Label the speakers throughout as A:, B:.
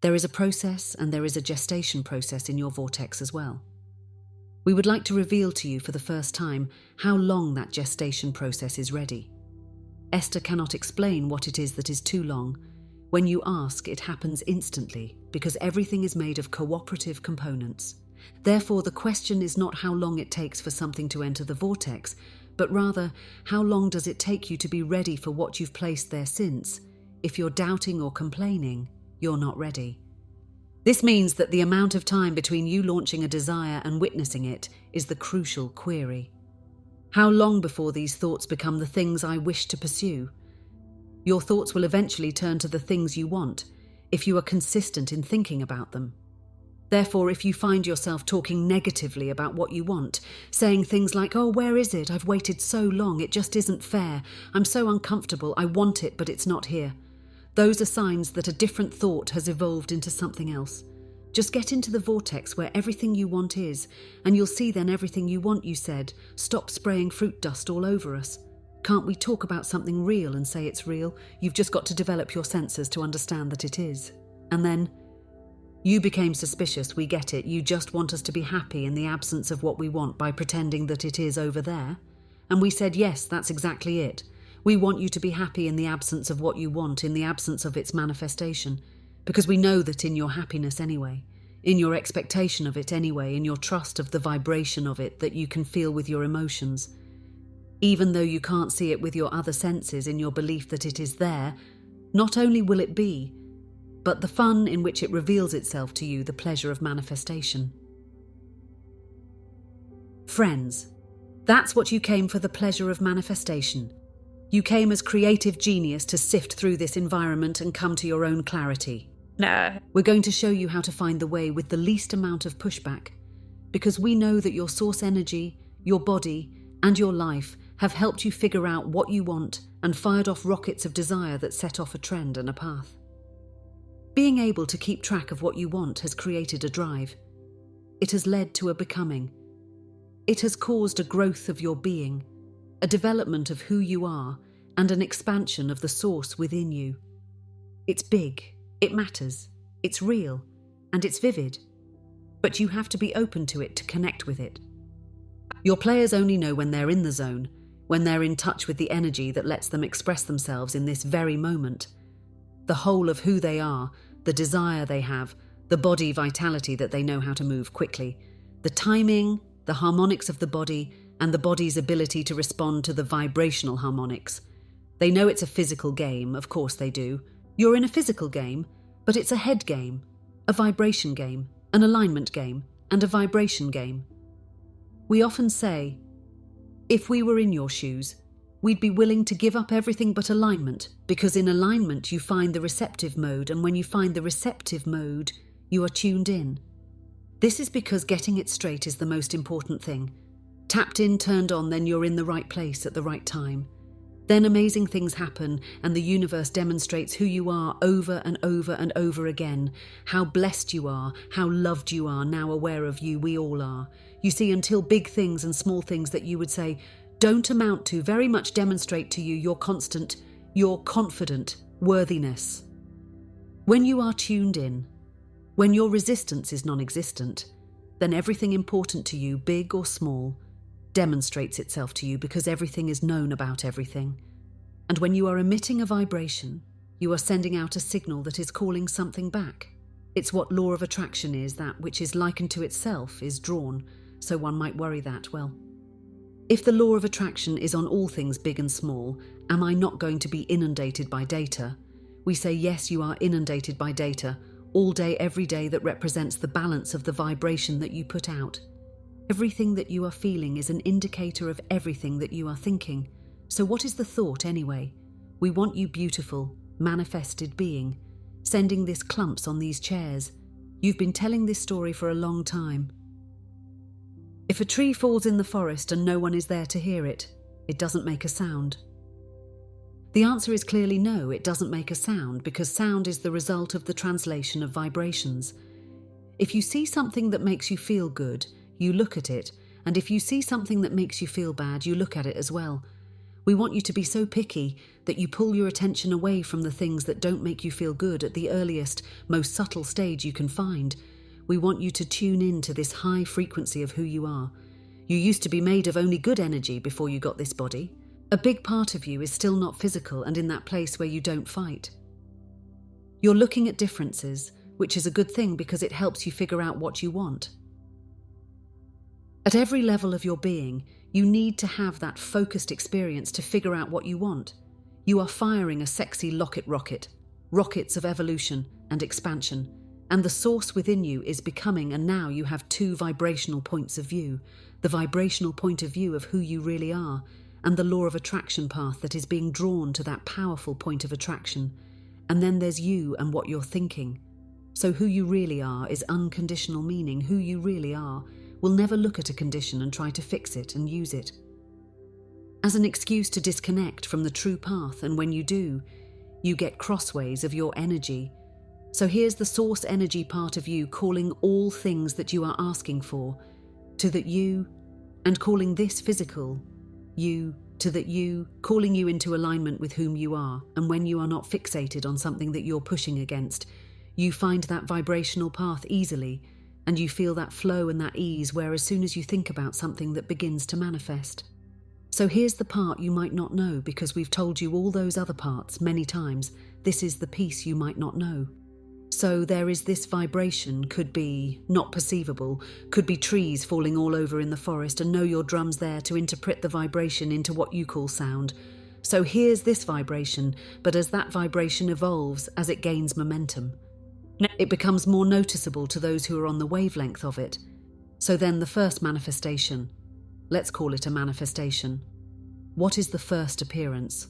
A: There is a process and there is a gestation process in your vortex as well. We would like to reveal to you for the first time how long that gestation process is ready. Esther cannot explain what it is that is too long. When you ask, it happens instantly because everything is made of cooperative components. Therefore, the question is not how long it takes for something to enter the vortex, but rather, how long does it take you to be ready for what you've placed there since? If you're doubting or complaining, you're not ready. This means that the amount of time between you launching a desire and witnessing it is the crucial query. How long before these thoughts become the things I wish to pursue? Your thoughts will eventually turn to the things you want if you are consistent in thinking about them. Therefore, if you find yourself talking negatively about what you want, saying things like, "Oh, where is it? I've waited so long, it just isn't fair. I'm so uncomfortable, I want it, but it's not here." Those are signs that a different thought has evolved into something else. Just get into the vortex where everything you want is, and you'll see then everything you want, you said. Stop spraying fruit dust all over us. Can't we talk about something real and say it's real? You've just got to develop your senses to understand that it is. And then, you became suspicious, we get it. You just want us to be happy in the absence of what we want by pretending that it is over there. And we said, yes, that's exactly it. We want you to be happy in the absence of what you want, in the absence of its manifestation. Because we know that in your happiness anyway, in your expectation of it anyway, in your trust of the vibration of it that you can feel with your emotions. Even though you can't see it with your other senses, in your belief that it is there, not only will it be, but the fun in which it reveals itself to you, the pleasure of manifestation. Friends, that's what you came for, the pleasure of manifestation. You came as creative genius to sift through this environment and come to your own clarity.
B: No.
A: We're going to show you how to find the way with the least amount of pushback, because we know that your source energy, your body, and your life have helped you figure out what you want and fired off rockets of desire that set off a trend and a path. Being able to keep track of what you want has created a drive. It has led to a becoming. It has caused a growth of your being, a development of who you are, and an expansion of the source within you. It's big, it matters, it's real, and it's vivid. But you have to be open to it to connect with it. Your players only know when they're in the zone, when they're in touch with the energy that lets them express themselves in this very moment. The whole of who they are, the desire they have, the body vitality that they know how to move quickly, the timing, the harmonics of the body, and the body's ability to respond to the vibrational harmonics. They know it's a physical game, of course they do. You're in a physical game, but it's a head game, a vibration game, an alignment game, and a vibration game. We often say, if we were in your shoes, we'd be willing to give up everything but alignment, because in alignment you find the receptive mode, and when you find the receptive mode, you are tuned in. This is because getting it straight is the most important thing. Tapped in, turned on, then you're in the right place at the right time. Then amazing things happen, and the universe demonstrates who you are over and over and over again. How blessed you are, how loved you are, now aware of you, we all are. You see, until big things and small things that you would say don't amount to very much demonstrate to you your constant, your confident worthiness. When you are tuned in, when your resistance is non-existent, then everything important to you, big or small, demonstrates itself to you because everything is known about everything. And when you are emitting a vibration, you are sending out a signal that is calling something back. It's what law of attraction is, that which is likened to itself is drawn, so one might worry that, well, if the law of attraction is on all things big and small, am I not going to be inundated by data? We say yes, you are inundated by data, all day, every day, that represents the balance of the vibration that you put out. Everything that you are feeling is an indicator of everything that you are thinking. So what is the thought anyway? We want you beautiful, manifested being, sending this clumps on these chairs. You've been telling this story for a long time. If a tree falls in the forest and no one is there to hear it, it doesn't make a sound. The answer is clearly no, it doesn't make a sound, because sound is the result of the translation of vibrations. If you see something that makes you feel good, you look at it, and if you see something that makes you feel bad, you look at it as well. We want you to be so picky that you pull your attention away from the things that don't make you feel good at the earliest, most subtle stage you can find. We want you to tune in to this high frequency of who you are. You used to be made of only good energy before you got this body. A big part of you is still not physical and in that place where you don't fight. You're looking at differences, which is a good thing because it helps you figure out what you want. At every level of your being, you need to have that focused experience to figure out what you want. You are firing a sexy rocket, rockets of evolution and expansion, and the source within you is becoming, and now you have two vibrational points of view, the vibrational point of view of who you really are, and the law of attraction path that is being drawn to that powerful point of attraction. And then there's you and what you're thinking. So who you really are is unconditional, meaning who you really are will never look at a condition and try to fix it and use it as an excuse to disconnect from the true path, and when you do, you get crossways of your energy. So here's the source energy part of you calling all things that you are asking for to that you, and calling this physical you to that you, calling you into alignment with whom you are. And when you are not fixated on something that you're pushing against, you find that vibrational path easily, and you feel that flow and that ease where as soon as you think about something that begins to manifest. So here's the part you might not know, because we've told you all those other parts many times. This is the piece you might not know. So there is this vibration, could be not perceivable, could be trees falling all over in the forest, and know your drum's there to interpret the vibration into what you call sound. So here's this vibration, but as that vibration evolves, as it gains momentum, it becomes more noticeable to those who are on the wavelength of it. So then the first manifestation, let's call it a manifestation. What is the first appearance?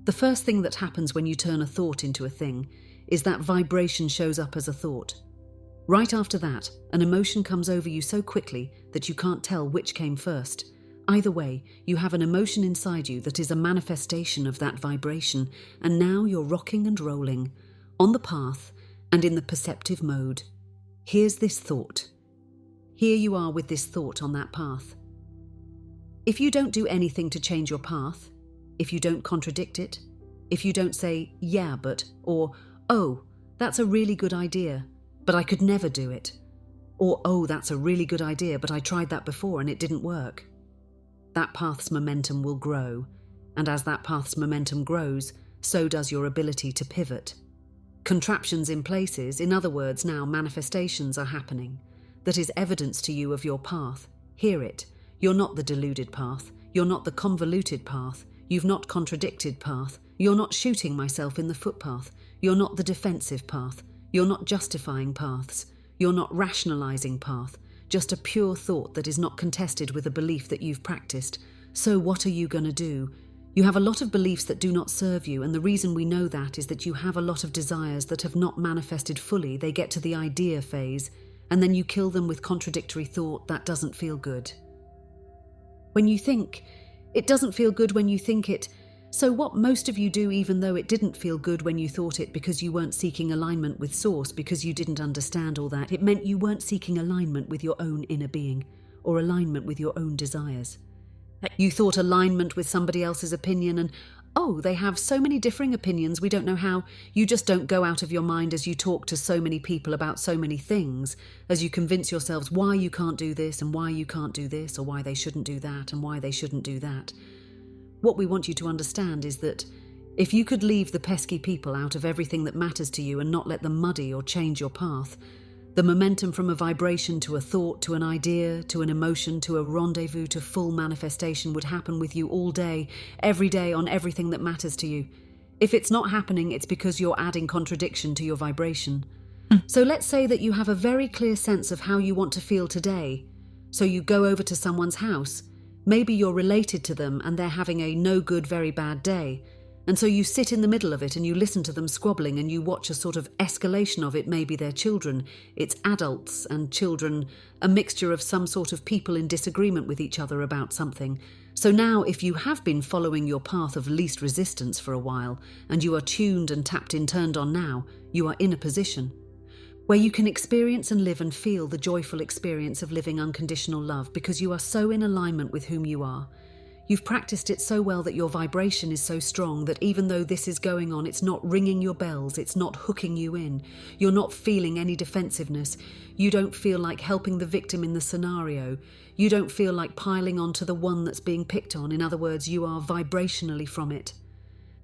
A: The first thing that happens when you turn a thought into a thing is that vibration shows up as a thought. Right after that, an emotion comes over you so quickly that you can't tell which came first. Either way, you have an emotion inside you that is a manifestation of that vibration, and now you're rocking and rolling on the path and in the perceptive mode. Here's this thought. Here you are with this thought on that path. If you don't do anything to change your path, if you don't contradict it, if you don't say, yeah, but, or, oh, that's a really good idea, but I could never do it, or, oh, that's a really good idea, but I tried that before and it didn't work, that path's momentum will grow, and as that path's momentum grows, so does your ability to pivot. Contraptions in places, in other words, now manifestations are happening. That is evidence to you of your path. Hear it. You're not the deluded path. You're not the convoluted path. You've not contradicted path. You're not shooting myself in the footpath. You're not the defensive path. You're not justifying paths. You're not rationalizing path. Just a pure thought that is not contested with a belief that you've practiced. So what are you going to do? You have a lot of beliefs that do not serve you, and the reason we know that is that you have a lot of desires that have not manifested fully. They get to the idea phase, and then you kill them with contradictory thought that doesn't feel good. When you think, it doesn't feel good when you think it. So what most of you do, even though it didn't feel good when you thought it because you weren't seeking alignment with source, because you didn't understand all that, it meant you weren't seeking alignment with your own inner being or alignment with your own desires. You thought alignment with somebody else's opinion and, oh, they have so many differing opinions, we don't know how. You just don't go out of your mind as you talk to so many people about so many things, as you convince yourselves why you can't do this and why you can't do this, or why they shouldn't do that and why they shouldn't do that. What we want you to understand is that if you could leave the pesky people out of everything that matters to you and not let them muddy or change your path, the momentum from a vibration to a thought, to an idea, to an emotion, to a rendezvous, to full manifestation would happen with you all day, every day, on everything that matters to you. If it's not happening, it's because you're adding contradiction to your vibration. So let's say that you have a very clear sense of how you want to feel today. So you go over to someone's house. Maybe you're related to them and they're having a no good, very bad day. And so you sit in the middle of it and you listen to them squabbling and you watch a sort of escalation of it. Maybe they're children, it's adults and children, a mixture of some sort of people in disagreement with each other about something. So now if you have been following your path of least resistance for a while and you are tuned and tapped in, turned on now, you are in a position where you can experience and live and feel the joyful experience of living unconditional love because you are so in alignment with whom you are. You've practiced it so well that your vibration is so strong that even though this is going on, it's not ringing your bells, it's not hooking you in. You're not feeling any defensiveness. You don't feel like helping the victim in the scenario. You don't feel like piling onto the one that's being picked on. In other words, you are vibrationally from it.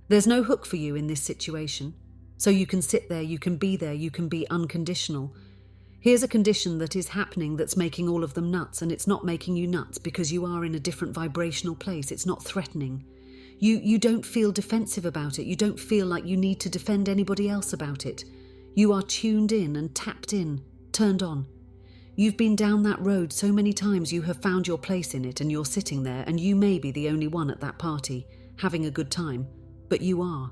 A: There's no hook for you in this situation. So you can sit there, you can be unconditional. Here's a condition that is happening that's making all of them nuts, and it's not making you nuts because you are in a different vibrational place. It's not threatening. You don't feel defensive about it. You don't feel like you need to defend anybody else about it. You are tuned in and tapped in, turned on. You've been down that road so many times you have found your place in it, and you're sitting there, and you may be the only one at that party, having a good time, but you are.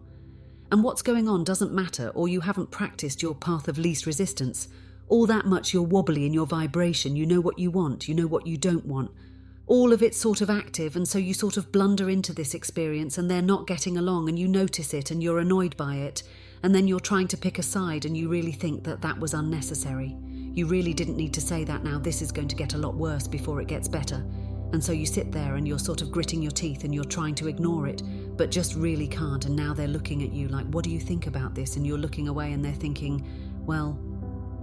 A: And what's going on doesn't matter, or you haven't practiced your path of least resistance. All that much you're wobbly in your vibration, you know what you want, you know what you don't want. All of it's sort of active, and so you sort of blunder into this experience and they're not getting along, and you notice it and you're annoyed by it, and then you're trying to pick a side and you really think that that was unnecessary. You really didn't need to say that now, this is going to get a lot worse before it gets better. And so you sit there and you're sort of gritting your teeth and you're trying to ignore it, but just really can't, and now they're looking at you like, what do you think about this? And you're looking away and they're thinking, well,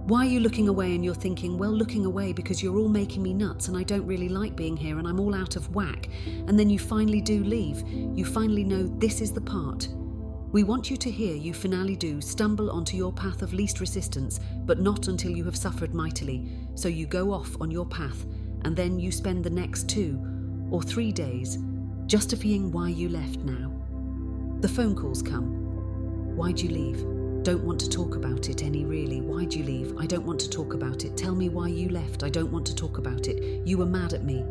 A: why are you looking away? And you're thinking, well, looking away because you're all making me nuts and I don't really like being here and I'm all out of whack. And then you finally do leave. You finally know this is the part. We want you to hear you finally do stumble onto your path of least resistance, but not until you have suffered mightily. So you go off on your path and then you spend the next 2 or 3 days justifying why you left now. The phone calls come. Why'd you leave? Don't want to talk about it any really. Why'd you leave? I don't want to talk about it. Tell me why you left. I don't want to talk about it. You were mad at me.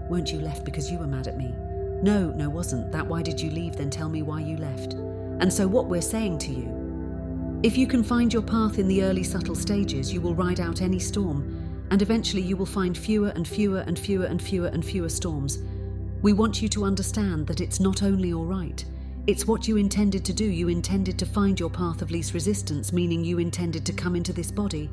A: Weren't you left because you were mad at me? No, wasn't. That why did you leave? Then tell me why you left. And so what we're saying to you, if you can find your path in the early subtle stages, you will ride out any storm, and eventually you will find fewer and fewer and fewer and fewer and fewer storms. We want you to understand that it's not only all right. It's what you intended to do. You intended to find your path of least resistance, meaning you intended to come into this body.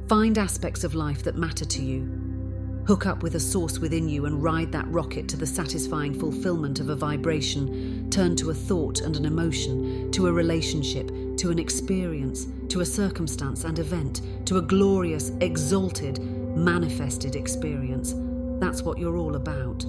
A: Find aspects of life that matter to you. Hook up with a source within you and ride that rocket to the satisfying fulfillment of a vibration, turn to a thought and an emotion, to a relationship, to an experience, to a circumstance and event, to a glorious, exalted, manifested experience. That's what you're all about.